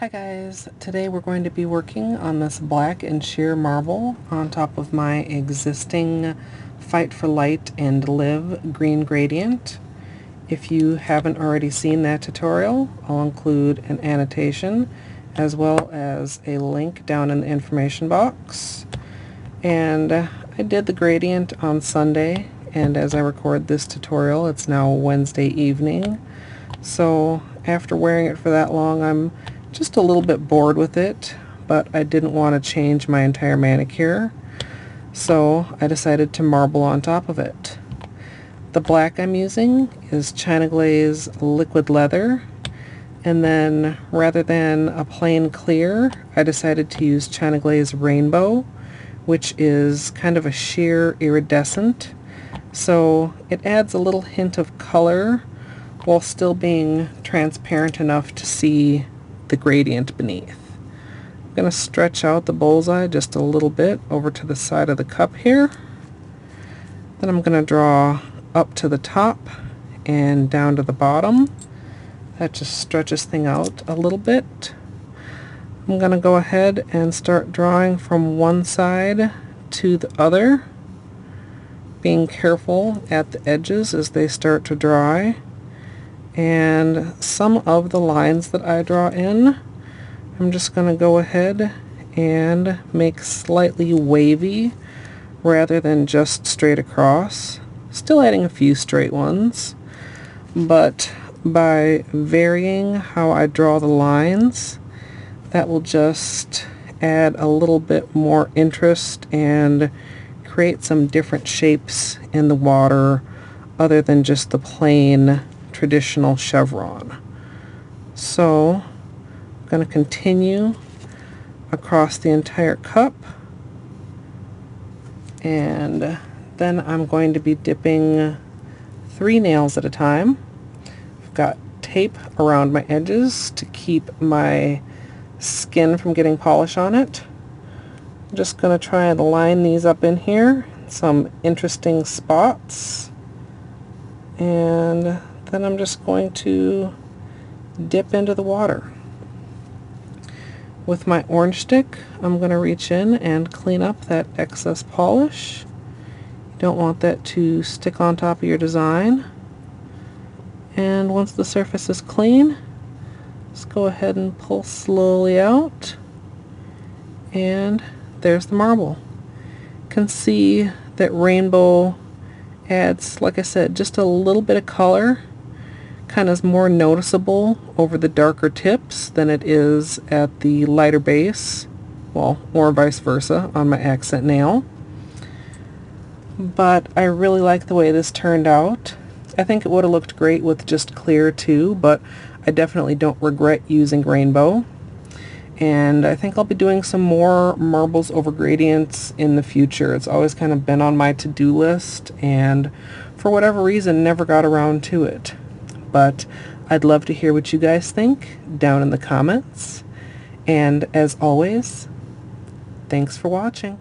Hi guys, today we're going to be working on this black and sheer marble on top of my existing Fight for Light and Live green gradient. If you haven't already seen that tutorial, I'll include an annotation as well as a link down in the information box. And I did the gradient on Sunday, and as I record this tutorial it's now Wednesday evening. So after wearing it for that long, I'm just a little bit bored with it, but I didn't want to change my entire manicure, so I decided to marble on top of it. The black I'm using is China Glaze liquid leather, and then rather than a plain clear, I decided to use China Glaze rainbow, which is kind of a sheer iridescent, so it adds a little hint of color while still being transparent enough to see the gradient beneath. I'm going to stretch out the bullseye just a little bit over to the side of the cup here. Then I'm going to draw up to the top and down to the bottom. That just stretches things out a little bit. I'm going to go ahead and start drawing from one side to the other, being careful at the edges as they start to dry. And some of the lines that I draw in, I'm just going to go ahead and make slightly wavy rather than just straight across. Still adding a few straight ones, but by varying how I draw the lines, that will just add a little bit more interest and create some different shapes in the water other than just the plain traditional chevron. So I'm going to continue across the entire cup, and then I'm going to be dipping 3 nails at a time. I've got tape around my edges to keep my skin from getting polish on it. I'm just going to try and line these up in here, some interesting spots, and then I'm just going to dip into the water. With my orange stick, I'm going to reach in and clean up that excess polish. You don't want that to stick on top of your design. And once the surface is clean, just go ahead and pull slowly out, and there's the marble. You can see that rainbow adds, like I said, just a little bit of color. Kind of more noticeable over the darker tips than it is at the lighter base, well, or vice versa on my accent nail. But I really like the way this turned out. I think it would have looked great with just clear too, but I definitely don't regret using rainbow. And I think I'll be doing some more marbles over gradients in the future. It's always kind of been on my to-do list, and for whatever reason never got around to it. But I'd love to hear what you guys think down in the comments. And as always, thanks for watching.